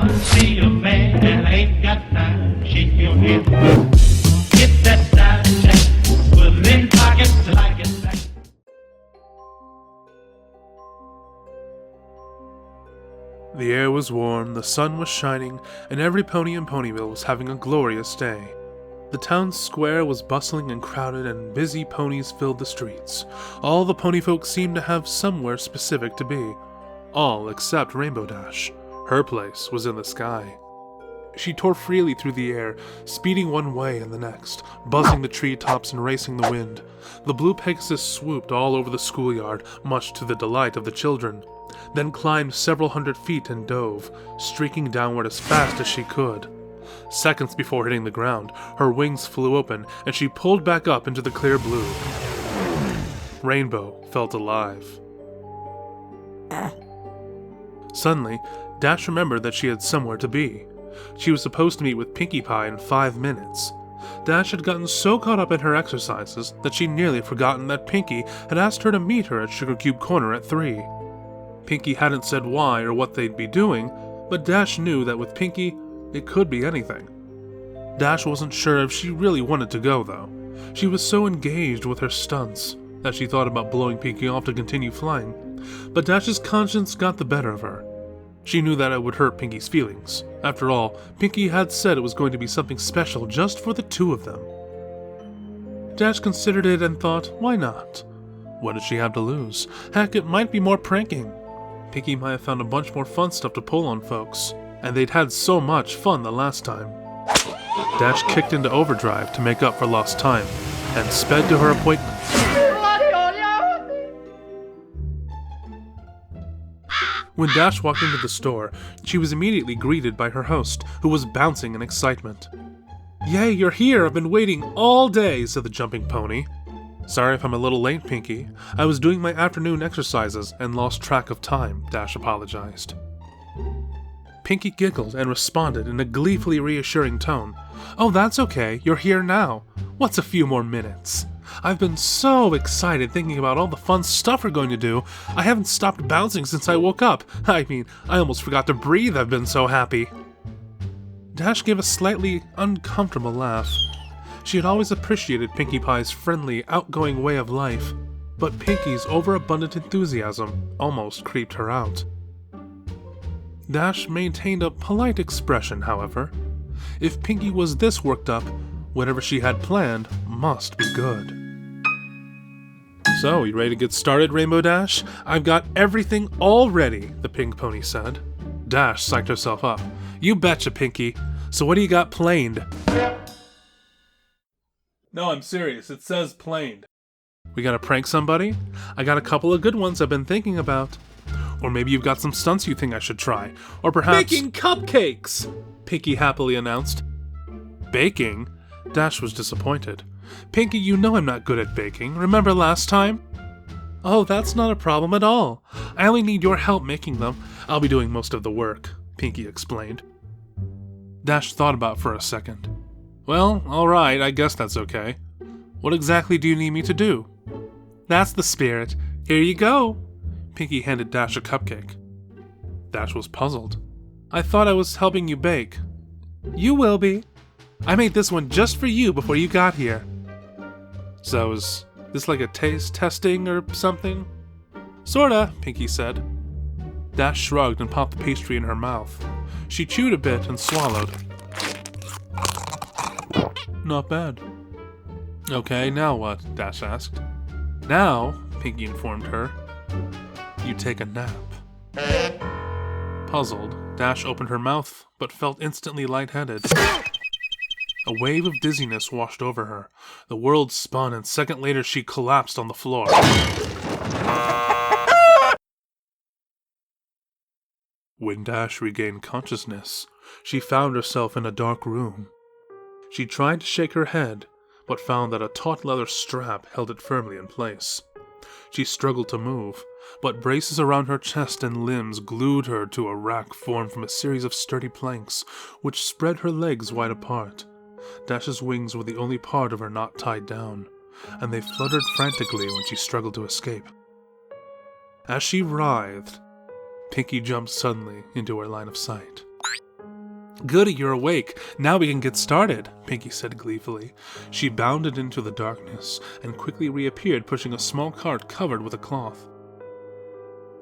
around and see a man and ain't got time. Shake your head. Get that style check. Put it in pockets like it's back. The air was warm, the sun was shining, and every pony in Ponyville was having a glorious day. The town square was bustling and crowded, and busy ponies filled the streets. All the pony folk seemed to have somewhere specific to be. All except Rainbow Dash. Her place was in the sky. She tore freely through the air, speeding one way and the next, buzzing the treetops and racing the wind. The blue Pegasus swooped all over the schoolyard, much to the delight of the children, then climbed several hundred feet and dove, streaking downward as fast as she could. Seconds before hitting the ground, her wings flew open, and she pulled back up into the clear blue. Rainbow felt alive. Suddenly, Dash remembered that she had somewhere to be. She was supposed to meet with Pinkie Pie in 5 minutes. Dash had gotten so caught up in her exercises that she'd nearly forgotten that Pinkie had asked her to meet her at Sugar Cube Corner at 3. Pinkie hadn't said why or what they'd be doing, but Dash knew that with Pinkie, it could be anything. Dash wasn't sure if she really wanted to go, though. She was so engaged with her stunts that she thought about blowing Pinkie off to continue flying, but Dash's conscience got the better of her. She knew that it would hurt Pinkie's feelings. After all, Pinkie had said it was going to be something special just for the two of them. Dash considered it and thought, why not? What did she have to lose? Heck, it might be more pranking. Pinkie might have found a bunch more fun stuff to pull on folks, and they'd had so much fun the last time. Dash kicked into overdrive to make up for lost time, and sped to her appointment. When Dash walked into the store, she was immediately greeted by her host, who was bouncing in excitement. "Yay, you're here! I've been waiting all day," said the jumping pony. "Sorry if I'm a little late, Pinkie. I was doing my afternoon exercises and lost track of time," Dash apologized. Pinkie giggled and responded in a gleefully reassuring tone. "Oh, that's okay. You're here now. What's a few more minutes? I've been so excited thinking about all the fun stuff we're going to do. I haven't stopped bouncing since I woke up. I almost forgot to breathe. I've been so happy." Dash gave a slightly uncomfortable laugh. She had always appreciated Pinkie Pie's friendly, outgoing way of life, but Pinkie's overabundant enthusiasm almost creeped her out. Dash maintained a polite expression, however. If Pinkie was this worked up, whatever she had planned must be good. "So, you ready to get started, Rainbow Dash? I've got everything all ready," the pink pony said. Dash psyched herself up. "You betcha, Pinkie. So what do you got planed?" "No, I'm serious. It says planed." "We gotta prank somebody? I got a couple of good ones I've been thinking about. Or maybe you've got some stunts you think I should try. Or perhaps—" "Baking cupcakes!" Pinkie happily announced. "Baking?" Dash was disappointed. "Pinkie, you know I'm not good at baking. Remember last time?" "Oh, that's not a problem at all. I only need your help making them. I'll be doing most of the work," Pinkie explained. Dash thought about it for a second. "Well, alright, I guess that's okay. What exactly do you need me to do?" "That's the spirit. Here you go." Pinkie handed Dash a cupcake. Dash was puzzled. "I thought I was helping you bake." "You will be. I made this one just for you before you got here." "So is this like a taste testing or something?" "Sorta," Pinkie said. Dash shrugged and popped the pastry in her mouth. She chewed a bit and swallowed. "Not bad." "Okay, now what?" Dash asked. "Now," Pinkie informed her, "you take a nap." Puzzled, Dash opened her mouth, but felt instantly lightheaded. A wave of dizziness washed over her. The world spun, and a second later she collapsed on the floor. When Dash regained consciousness, she found herself in a dark room. She tried to shake her head, but found that a taut leather strap held it firmly in place. She struggled to move, but braces around her chest and limbs glued her to a rack formed from a series of sturdy planks, which spread her legs wide apart. Dash's wings were the only part of her not tied down, and they fluttered frantically when she struggled to escape. As she writhed, Pinkie jumped suddenly into her line of sight. Goody, you're awake. Now we can get started, Pinky said gleefully. She bounded into the darkness and quickly reappeared pushing a small cart covered with a cloth.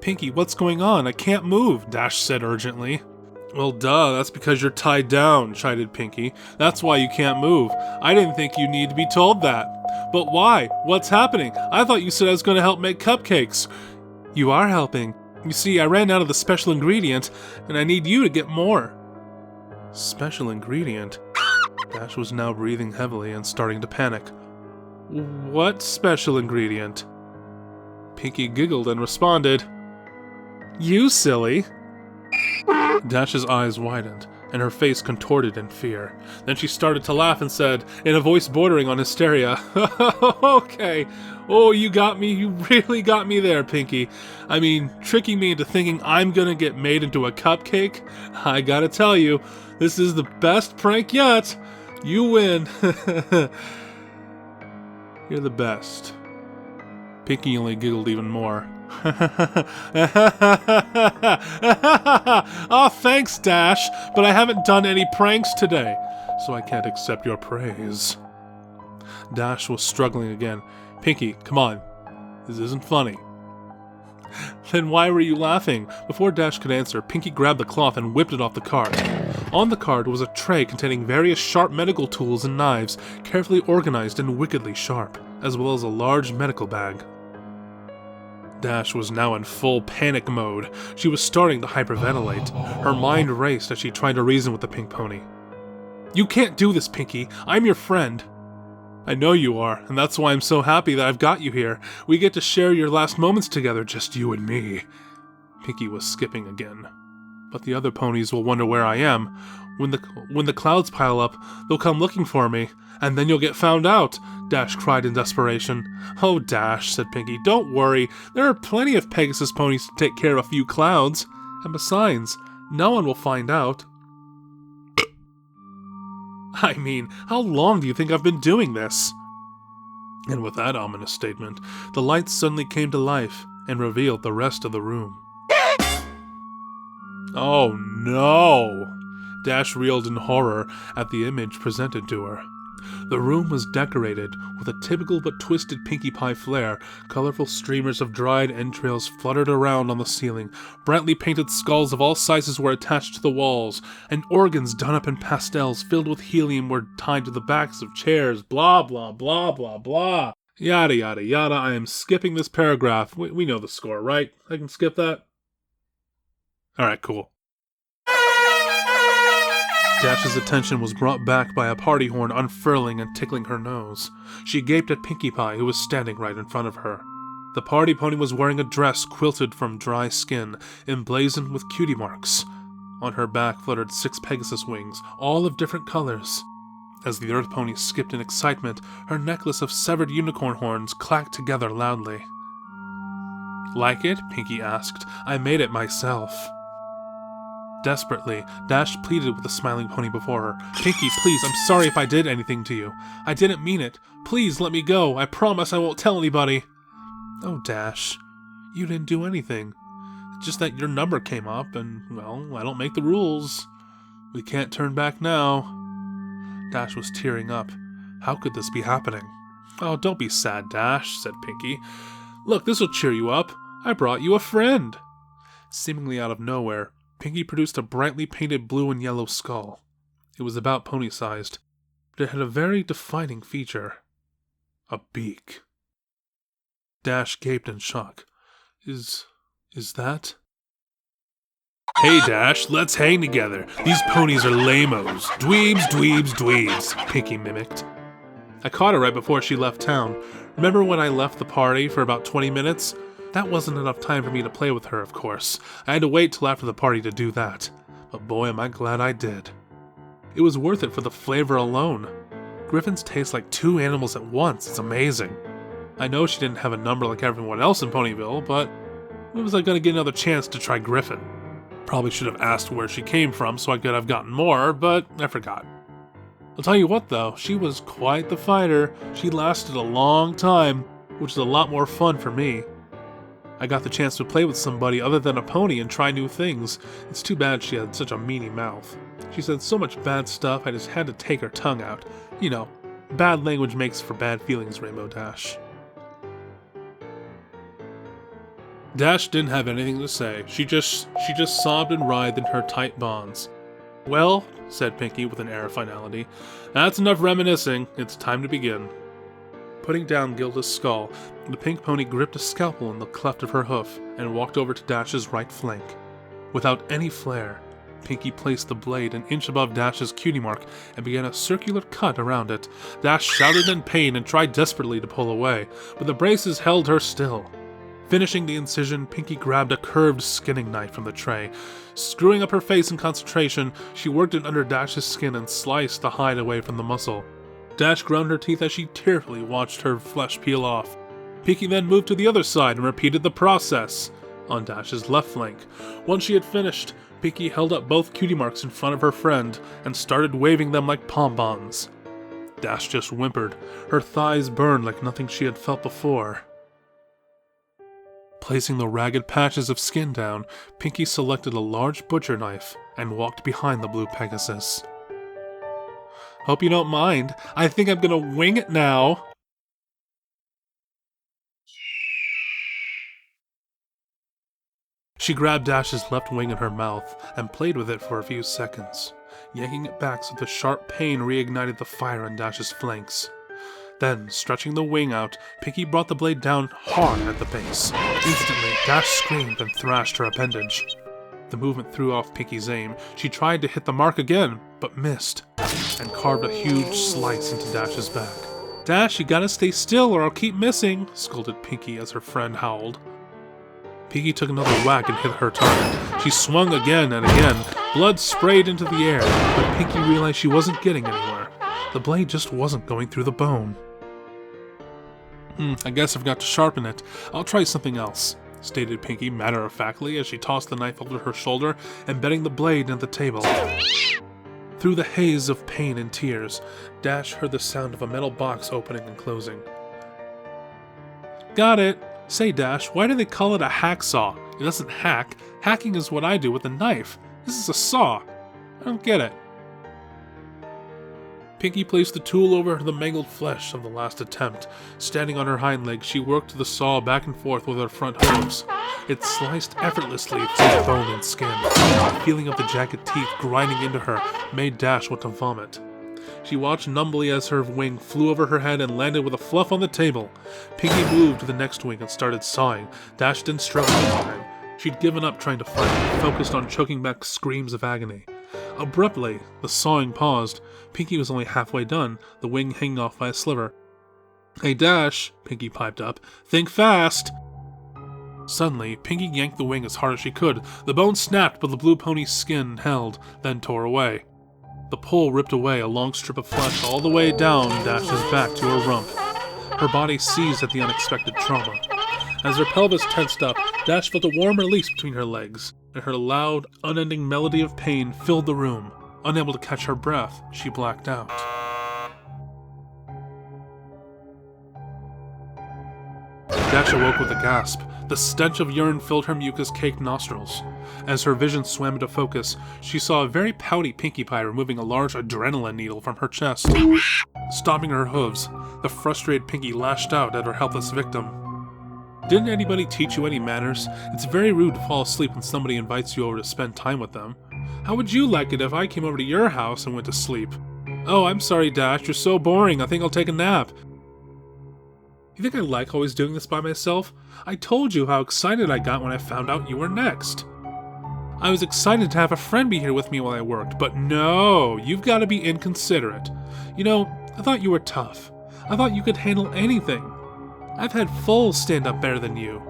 Pinky, what's going on? I can't move, Dash said urgently. Well, duh, that's because you're tied down, chided Pinky. That's why you can't move. I didn't think you need to be told that. But why? What's happening? I thought you said I was going to help make cupcakes. You are helping. You see, I ran out of the special ingredient, and I need you to get more. Special ingredient? Dash was now breathing heavily and starting to panic. What special ingredient? Pinky giggled and responded, You silly. Dash's eyes widened, and her face contorted in fear. Then she started to laugh and said, in a voice bordering on hysteria, Okay, oh, you got me, you really got me there, Pinky. I mean, tricking me into thinking I'm gonna get made into a cupcake? I gotta tell you, this is the best prank yet. You win. You're the best. Pinky only giggled even more. Oh, thanks, Dash, but I haven't done any pranks today, so I can't accept your praise. Dash was struggling again. Pinky, come on. This isn't funny. Then why were you laughing? Before Dash could answer, Pinky grabbed the cloth and whipped it off the cart. On the cart was a tray containing various sharp medical tools and knives, carefully organized and wickedly sharp, as well as a large medical bag. Dash was now in full panic mode. She was starting to hyperventilate. Her mind raced as she tried to reason with the pink pony. You can't do this, Pinky. I'm your friend. I know you are, and that's why I'm so happy that I've got you here. We get to share your last moments together, just you and me. Pinky was skipping again. But the other ponies will wonder where I am. When the clouds pile up, they'll come looking for me, and then you'll get found out, Dash cried in desperation. Oh, Dash, said Pinky, don't worry. There are plenty of Pegasus ponies to take care of a few clouds. And besides, no one will find out. I mean, how long do you think I've been doing this? And with that ominous statement, the lights suddenly came to life and revealed the rest of the room. Oh no! Dash reeled in horror at the image presented to her. The room was decorated with a typical but twisted Pinkie Pie flair. Colorful streamers of dried entrails fluttered around on the ceiling. Brightly painted skulls of all sizes were attached to the walls, and organs done up in pastels filled with helium were tied to the backs of chairs. Blah, blah, blah, blah, blah. Yada, yada, yada. I am skipping this paragraph. We know the score, right? I can skip that? Alright, cool. Dash's attention was brought back by a party horn unfurling and tickling her nose. She gaped at Pinkie Pie, who was standing right in front of her. The party pony was wearing a dress quilted from dry skin, emblazoned with cutie marks. On her back fluttered 6 Pegasus wings, all of different colors. As the Earth Pony skipped in excitement, her necklace of severed unicorn horns clacked together loudly. Like it? Pinkie asked. I made it myself. Desperately, Dash pleaded with the smiling pony before her. Pinkie, please, I'm sorry if I did anything to you. I didn't mean it. Please let me go. I promise I won't tell anybody. Oh, Dash, you didn't do anything. It's just that your number came up, and, well, I don't make the rules. We can't turn back now. Dash was tearing up. How could this be happening? Oh, don't be sad, Dash, said Pinkie. Look, this'll cheer you up. I brought you a friend. Seemingly out of nowhere, Pinkie produced a brightly painted blue and yellow skull. It was about pony-sized, but it had a very defining feature. A beak. Dash gaped in shock. Is that? Hey, Dash, let's hang together. These ponies are lame-os. Dweebs, dweebs, dweebs, Pinkie mimicked. I caught her right before she left town. Remember when I left the party for about 20 minutes? That wasn't enough time for me to play with her, of course. I had to wait till after the party to do that. But boy, am I glad I did. It was worth it for the flavor alone. Griffins taste like 2 animals at once. It's amazing. I know she didn't have a number like everyone else in Ponyville, but when was I going to get another chance to try Griffin? Probably should have asked where she came from so I could have gotten more, but I forgot. I'll tell you what though, she was quite the fighter. She lasted a long time, which is a lot more fun for me. I got the chance to play with somebody other than a pony and try new things. It's too bad she had such a meanie mouth. She said so much bad stuff, I just had to take her tongue out. You know, bad language makes for bad feelings, Rainbow Dash. Dash didn't have anything to say. She just sobbed and writhed in her tight bonds. Well, said Pinkie with an air of finality, that's enough reminiscing. It's time to begin. Putting down Gilda's skull, the pink pony gripped a scalpel in the cleft of her hoof and walked over to Dash's right flank. Without any flair, Pinkie placed the blade an inch above Dash's cutie mark and began a circular cut around it. Dash shouted in pain and tried desperately to pull away, but the braces held her still. Finishing the incision, Pinkie grabbed a curved skinning knife from the tray. Screwing up her face in concentration, she worked it under Dash's skin and sliced the hide away from the muscle. Dash ground her teeth as she tearfully watched her flesh peel off. Pinkie then moved to the other side and repeated the process on Dash's left flank. Once she had finished, Pinkie held up both cutie marks in front of her friend and started waving them like pom-poms. Dash just whimpered. Her thighs burned like nothing she had felt before. Placing the ragged patches of skin down, Pinkie selected a large butcher knife and walked behind the blue Pegasus. Hope you don't mind. I think I'm gonna wing it now. She grabbed Dash's left wing in her mouth and played with it for a few seconds. Yanking it back so the sharp pain reignited the fire on Dash's flanks. Then, stretching the wing out, Pinkie brought the blade down hard at the base. Instantly, Dash screamed and thrashed her appendage. The movement threw off Pinkie's aim. She tried to hit the mark again, but missed, and carved a huge slice into Dash's back. Dash, you gotta stay still or I'll keep missing, scolded Pinkie as her friend howled. Pinkie took another whack and hit her target. She swung again and again. Blood sprayed into the air, but Pinkie realized she wasn't getting anywhere. The blade just wasn't going through the bone. I guess I forgot to sharpen it. I'll try something else, stated Pinkie matter-of-factly as she tossed the knife over her shoulder, embedding the blade into the table. Through the haze of pain and tears, Dash heard the sound of a metal box opening and closing. Got it! Say, Dash, why do they call it a hacksaw? It doesn't hack. Hacking is what I do with a knife. This is a saw. I don't get it. Pinkie placed the tool over the mangled flesh of the last attempt. Standing on her hind legs, she worked the saw back and forth with her front hooves. It sliced effortlessly through bone and skin. The feeling of the jagged teeth grinding into her made Dash want to vomit. She watched numbly as her wing flew over her head and landed with a fluff on the table. Pinkie moved to the next wing and started sawing. Dash didn't struggle this time. She'd given up trying to fight, focused on choking back screams of agony. Abruptly, the sawing paused. Pinkie was only halfway done, the wing hanging off by a sliver. Hey Dash, Pinkie piped up, think fast! Suddenly, Pinkie yanked the wing as hard as she could. The bone snapped, but the blue pony's skin held, then tore away. The pull ripped away a long strip of flesh all the way down Dash's back to her rump. Her body seized at the unexpected trauma. As her pelvis tensed up, Dash felt a warm release between her legs, and her loud, unending melody of pain filled the room. Unable to catch her breath, she blacked out. Dash awoke with a gasp. The stench of urine filled her mucus-caked nostrils. As her vision swam into focus, she saw a very pouty Pinkie Pie removing a large adrenaline needle from her chest. Stomping her hooves, the frustrated Pinkie lashed out at her helpless victim. Didn't anybody teach you any manners? It's very rude to fall asleep when somebody invites you over to spend time with them. How would you like it if I came over to your house and went to sleep? Oh, I'm sorry, Dash, you're so boring, I think I'll take a nap. You think I like always doing this by myself? I told you how excited I got when I found out you were next. I was excited to have a friend be here with me while I worked, but no, you've got to be inconsiderate. You know, I thought you were tough. I thought you could handle anything. I've had foals stand up better than you.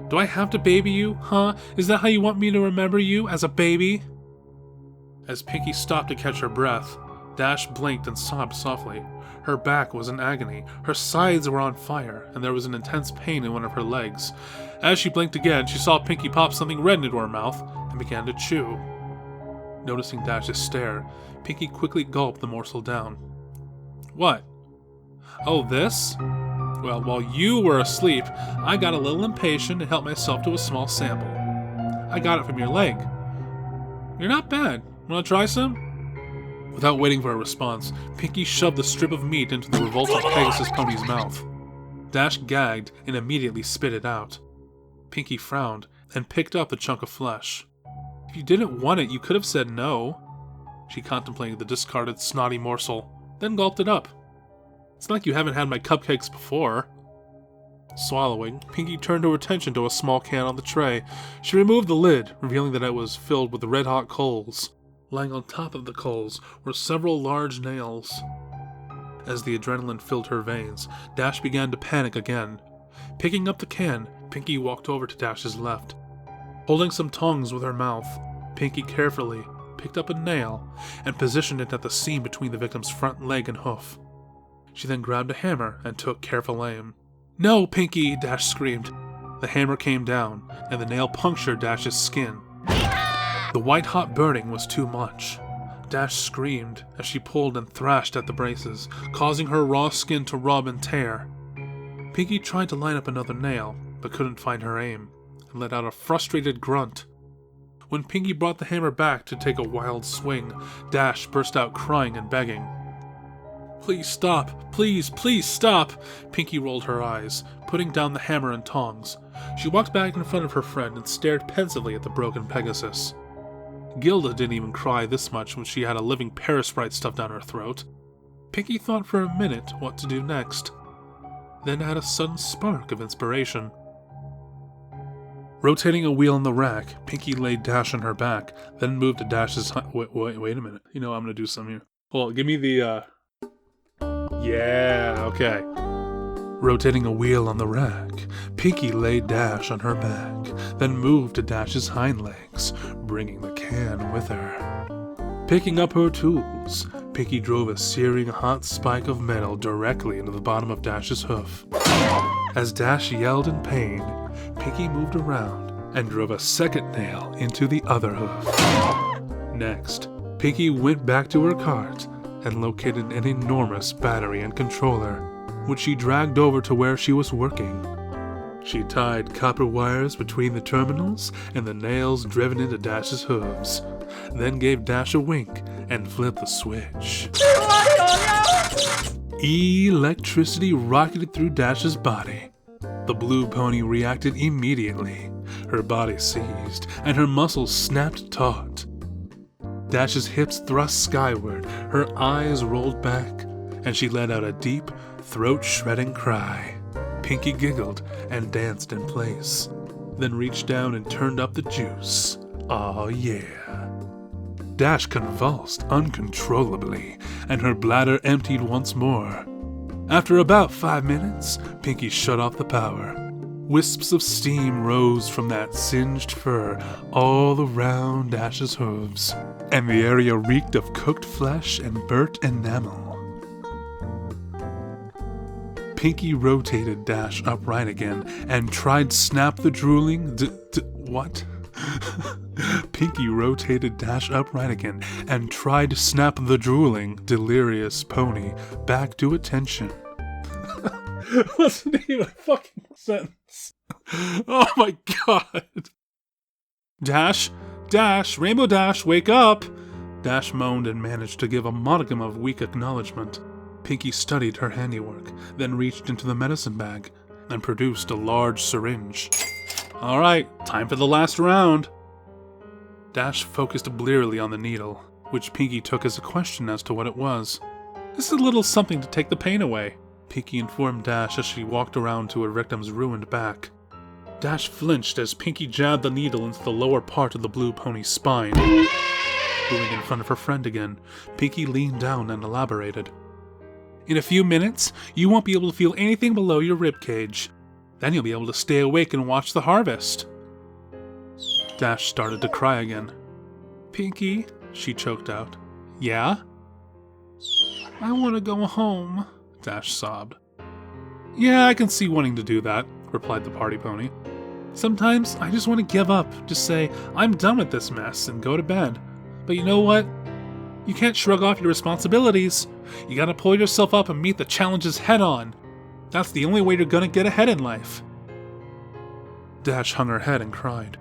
Do I have to baby you, huh? Is that how you want me to remember you, as a baby? As Pinkie stopped to catch her breath, Dash blinked and sobbed softly. Her back was in agony, her sides were on fire, and there was an intense pain in one of her legs. As she blinked again, she saw Pinkie pop something red into her mouth and began to chew. Noticing Dash's stare, Pinkie quickly gulped the morsel down. What? Oh, this? Well, while you were asleep, I got a little impatient and helped myself to a small sample. I got it from your leg. You're not bad. Wanna try some? Without waiting for a response, Pinky shoved the strip of meat into the revolting Pegasus pony's mouth. Dash gagged and immediately spit it out. Pinky frowned and picked up the chunk of flesh. If you didn't want it, you could have said no. She contemplated the discarded snotty morsel, then gulped it up. It's not like you haven't had my cupcakes before. Swallowing, Pinky turned her attention to a small can on the tray. She removed the lid, revealing that it was filled with red-hot coals. Lying on top of the coals were several large nails. As the adrenaline filled her veins, Dash began to panic again. Picking up the can, Pinky walked over to Dash's left. Holding some tongs with her mouth, Pinky carefully picked up a nail and positioned it at the seam between the victim's front leg and hoof. She then grabbed a hammer and took careful aim. "No, Pinky!" Dash screamed. The hammer came down, and the nail punctured Dash's skin. The white-hot burning was too much. Dash screamed as she pulled and thrashed at the braces, causing her raw skin to rub and tear. Pinky tried to line up another nail, but couldn't find her aim, and let out a frustrated grunt. When Pinky brought the hammer back to take a wild swing, Dash burst out crying and begging. "Please stop! Please, please stop!" Pinky rolled her eyes, putting down the hammer and tongs. She walked back in front of her friend and stared pensively at the broken Pegasus. Gilda didn't even cry this much when she had a living Paris sprite stuffed down her throat. Pinky thought for a minute what to do next, then had a sudden spark of inspiration. Rotating a wheel in the rack, Pinky laid Dash on her back, then moved to Dash's wait a minute. You know, I'm gonna do something here. Hold on, give me the, Yeah, okay. Rotating a wheel on the rack, Pinky laid Dash on her back, then moved to Dash's hind legs, bringing the can with her. Picking up her tools, Pinky drove a searing hot spike of metal directly into the bottom of Dash's hoof. As Dash yelled in pain, Pinky moved around and drove a second nail into the other hoof. Next, Pinky went back to her cart and located an enormous battery and controller, which she dragged over to where she was working. She tied copper wires between the terminals and the nails driven into Dash's hooves, then gave Dash a wink and flipped the switch. Electricity rocketed through Dash's body. The blue pony reacted immediately. Her body seized, and her muscles snapped taut. Dash's hips thrust skyward, her eyes rolled back, and she let out a deep, throat-shredding cry. Pinky giggled and danced in place, then reached down and turned up the juice. Aw, yeah. Dash convulsed uncontrollably, and her bladder emptied once more. After about 5 minutes, Pinky shut off the power. Wisps of steam rose from that singed fur all around Dash's hooves, and the area reeked of cooked flesh and burnt enamel. Pinky rotated Dash upright again and tried to snap the drooling what? Pinky rotated Dash upright again and tried to snap the drooling, delirious pony back to attention. Listen to my fucking sentence. Oh my god. Dash, Dash, Rainbow Dash, wake up! Dash moaned and managed to give a modicum of weak acknowledgement. Pinky studied her handiwork, then reached into the medicine bag and produced a large syringe. Alright, time for the last round. Dash focused blearily on the needle, which Pinky took as a question as to what it was. This is a little something to take the pain away, Pinky informed Dash as she walked around to her victim's ruined back. Dash flinched as Pinky jabbed the needle into the lower part of the blue pony's spine. Moving in front of her friend again, Pinky leaned down and elaborated. In a few minutes, you won't be able to feel anything below your ribcage. Then you'll be able to stay awake and watch the harvest. Dash started to cry again. Pinky, she choked out. Yeah? I want to go home, Dash sobbed. Yeah, I can see wanting to do that, replied the party pony. Sometimes I just want to give up, just say, I'm done with this mess and go to bed. But you know what? You can't shrug off your responsibilities. You gotta pull yourself up and meet the challenges head on. That's the only way you're gonna get ahead in life. Dash hung her head and cried.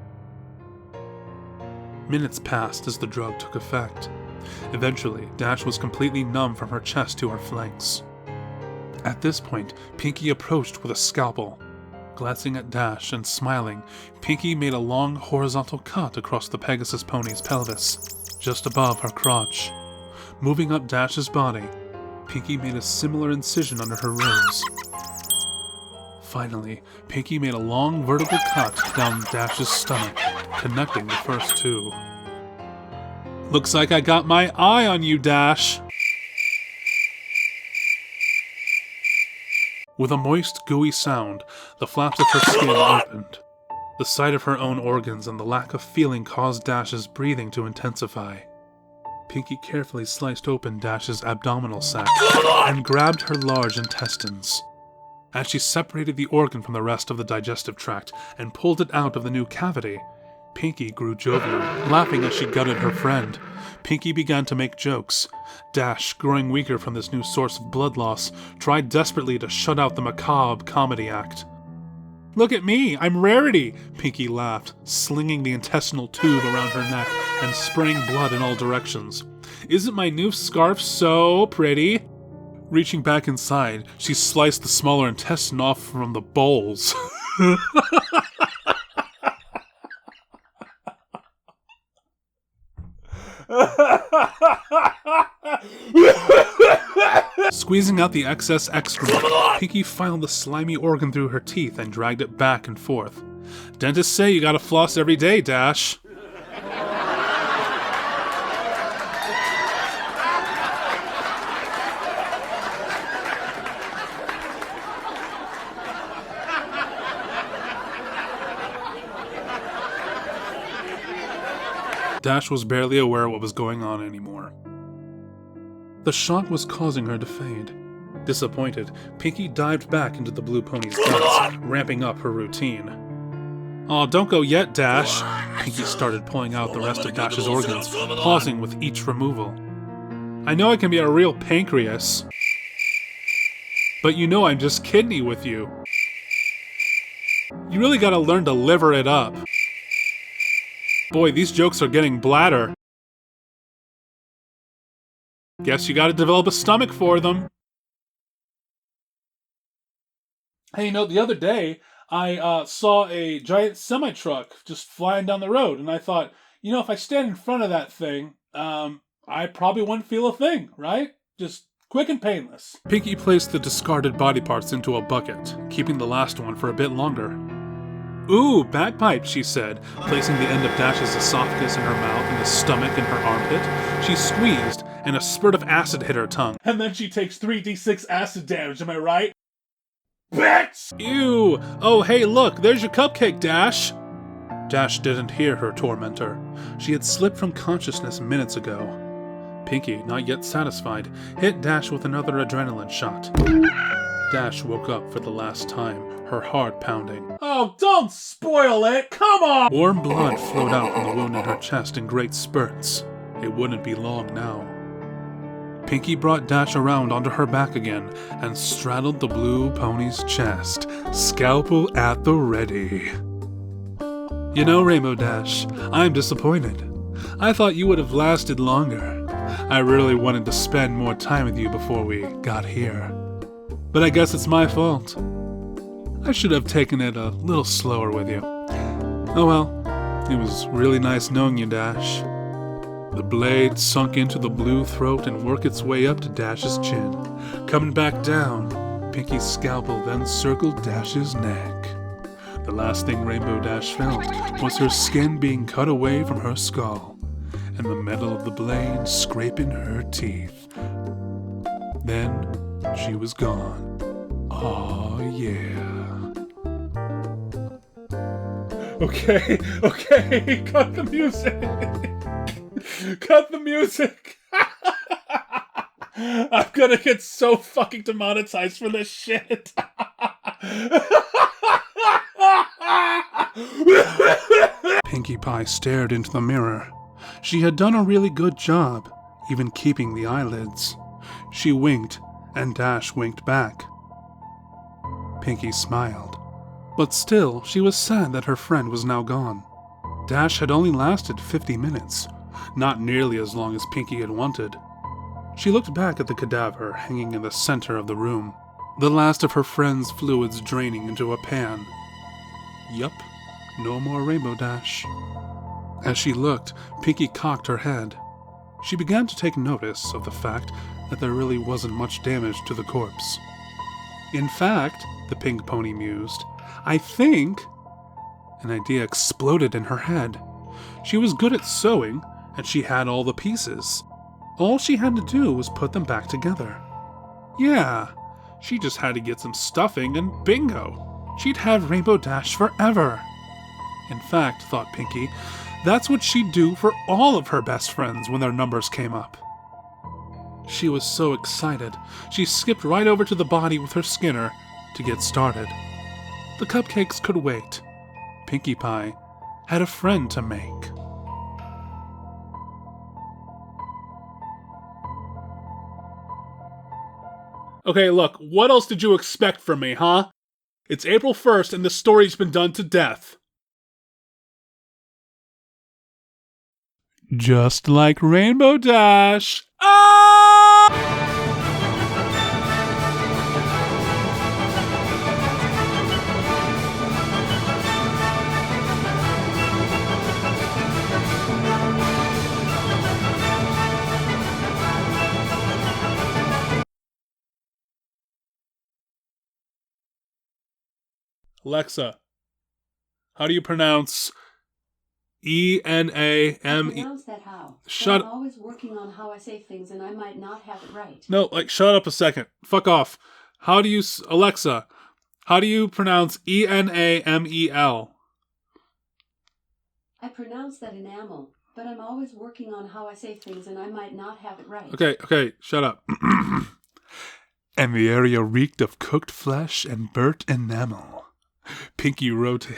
Minutes passed as the drug took effect. Eventually, Dash was completely numb from her chest to her flanks. At this point, Pinky approached with a scalpel. Glancing at Dash and smiling, Pinky made a long horizontal cut across the Pegasus pony's pelvis, just above her crotch. Moving up Dash's body, Pinky made a similar incision under her ribs. Finally, Pinky made a long vertical cut down Dash's stomach, connecting the first two. Looks like I got my eye on you, Dash! With a moist, gooey sound, the flaps of her skin opened. The sight of her own organs and the lack of feeling caused Dash's breathing to intensify. Pinky carefully sliced open Dash's abdominal sac and grabbed her large intestines. As she separated the organ from the rest of the digestive tract and pulled it out of the new cavity, Pinky grew jovial, laughing as she gutted her friend. Pinky began to make jokes. Dash, growing weaker from this new source of blood loss, tried desperately to shut out the macabre comedy act. "Look at me, I'm Rarity," Pinky laughed, slinging the intestinal tube around her neck and spraying blood in all directions. "Isn't my new scarf so pretty?" Reaching back inside, she sliced the smaller intestine off from the bowls. Squeezing out the excess excrement, Pinky filed the slimy organ through her teeth and dragged it back and forth. "Dentists say you gotta floss every day, Dash." Dash was barely aware what was going on anymore. The shock was causing her to fade. Disappointed, Pinky dived back into the blue pony's guts, ramping up her routine. "Aw, don't go yet, Dash." Pinky started pulling out the rest of Dash's organs, pausing with each removal. "I know I can be a real pancreas, but you know I'm just kidney with you. You really gotta learn to liver it up. Boy, these jokes are getting bladder. Guess you gotta develop a stomach for them." Hey, the other day, I saw a giant semi-truck just flying down the road, and I thought, if I stand in front of that thing, I probably wouldn't feel a thing, right? Just quick and painless. Pinky placed the discarded body parts into a bucket, keeping the last one for a bit longer. "Ooh, bagpipe," she said, placing the end of Dash's esophagus in her mouth and the stomach in her armpit. She squeezed, and a spurt of acid hit her tongue. "And then she takes 3d6 acid damage, am I right? Bitch!" "Ew! Oh, hey, look, there's your cupcake, Dash!" Dash didn't hear her tormentor. She had slipped from consciousness minutes ago. Pinky, not yet satisfied, hit Dash with another adrenaline shot. Dash woke up for the last time, her heart pounding. "Oh, don't spoil it! Come on!" Warm blood flowed out from the wound in her chest in great spurts. It wouldn't be long now. Pinky brought Dash around onto her back again and straddled the blue pony's chest, scalpel at the ready. Rainbow Dash, I'm disappointed. I thought you would have lasted longer. I really wanted to spend more time with you before we got here. But I guess it's my fault. I should have taken it a little slower with you. Oh well, it was really nice knowing you, Dash." The blade sunk into the blue throat and worked its way up to Dash's chin. Coming back down, Pinky's scalpel then circled Dash's neck. The last thing Rainbow Dash felt was her skin being cut away from her skull, and the metal of the blade scraping her teeth. Then she was gone. Aw, yeah. Okay, cut the music. Cut the music. I'm gonna get so fucking demonetized for this shit. Pinkie Pie stared into the mirror. She had done a really good job, even keeping the eyelids. She winked, and Dash winked back. Pinky smiled. But still, she was sad that her friend was now gone. Dash had only lasted 50 minutes, not nearly as long as Pinky had wanted. She looked back at the cadaver hanging in the center of the room, the last of her friend's fluids draining into a pan. Yup, no more Rainbow Dash. As she looked, Pinky cocked her head. She began to take notice of the fact that there really wasn't much damage to the corpse. In fact, the pink pony mused, I think... An idea exploded in her head. She was good at sewing, and she had all the pieces. All she had to do was put them back together. Yeah, she just had to get some stuffing and bingo! She'd have Rainbow Dash forever! In fact, thought Pinky, that's what she'd do for all of her best friends when their numbers came up. She was so excited, she skipped right over to the body with her Skinner to get started. The cupcakes could wait. Pinkie Pie had a friend to make. Okay, look, what else did you expect from me, huh? It's April 1st and the story's been done to death. Just like Rainbow Dash. Ah! Alexa, how do you pronounce E-N-A-M-E? Pronounce that how? Shut up. I'm always working on how I say things and I might not have it right. No, shut up a second. Fuck off. How do you... Alexa, how do you pronounce E-N-A-M-E-L? I pronounce that enamel, but I'm always working on how I say things and I might not have it right. Okay, shut up. And the area reeked of cooked flesh and burnt enamel. Pinky rotated...